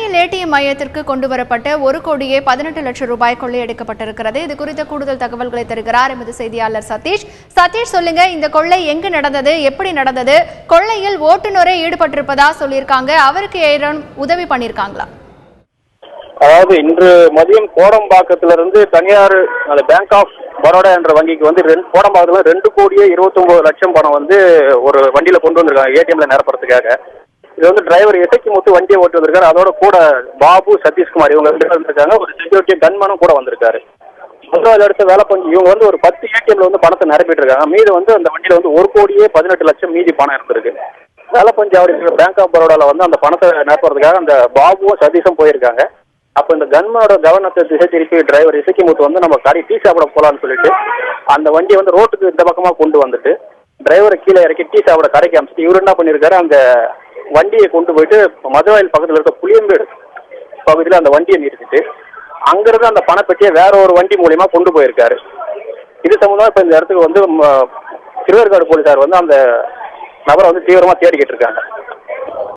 சென்னையில் ஏடிஎம் மையத்திற்கு கொண்டு வரப்பட்ட 1,18,00,000 ரூபாய் கொள்ளையடிக்கப்பட்டிருக்கிறது. இது குறித்த கூடுதல் தகவல்களை தருகிறார் எமது செய்தியாளர் சதீஷ். சதீஷ், சொல்லுங்க, இந்த கொள்ளை எங்கு நடந்தது, எப்படி நடந்தது? கொள்ளையில் ஓட்டுநரே ஈடுபட்டிருப்பதா சொல்லியிருக்காங்க, அவருக்கு யாரும் உதவி பண்ணியிருக்காங்களா? அதாவது இன்று மதியம் கோடம்பாக்கத்திலிருந்து தனியார் பேங்க் ஆஃப் பரோடா என்ற வங்கிக்கு வந்து கோடம்பாக்கத்தில் 2,29,00,000 பணம் வந்து ஒரு வண்டியில கொண்டு வந்திருக்காங்க ஏடிஎம்ல நிரப்புறதுக்காக. இது வந்து டிரைவர் இசக்கிமுத்து வண்டியை ஓட்டி வந்திருக்காரு. அதோட கூட பாபு, சதீஷ்குமார் இவங்க 2 பேர் வந்திருக்காங்க. ஒரு செக்யூரிட்டி கன்மேனும் கூட வந்திருக்காரு. முதல்ல அடுத்த வேலை பஞ்சு இவங்க வந்து ஒரு 10 ஏடிஎம்ல வந்து பணத்தை நிரப்பிட்டு இருக்காங்க. மீது வந்து அந்த வண்டியில வந்து 1,18,00,000 மீதி பணம் இருந்திருக்கு. வேலை பஞ்சு அவர் பேங்க் ஆஃப் பரோடால வந்து அந்த பணத்தை நிரப்புறதுக்காக அந்த பாபுவும் சதீஷும் போயிருக்காங்க. அப்போ இந்த கன்மனோட கவனத்தை திசை திருப்பி டிரைவர் இசக்கிமுத்து வந்து நம்ம கடை டீ சாப்பிட போகலான்னு சொல்லிட்டு அந்த வண்டியை வந்து ரோட்டுக்கு இந்த பக்கமாக கொண்டு வந்துட்டு டிரைவரை கீழே இறக்கி டீ சாப்பிட கடைக்கு அமைச்சிட்டு இவர் என்ன பண்ணியிருக்காரு, அந்த வண்டியை கொண்டு போயிட்டு மதுவாயில் பக்கத்தில் இருக்க புளியம்பேடு பகுதியில் அந்த வண்டியை நிறுத்திட்டு அங்கிருந்து அந்த பணப்பெட்டியை வேற ஒரு வண்டி மூலியமா கொண்டு போயிருக்காரு. இது சம்பந்தமா இப்போ இந்த இடத்துக்கு வந்து திருவேற்காடு போலீசார் வந்து அந்த நபரை வந்து தீவிரமாக தேடிக்கிட்டு இருக்காங்க.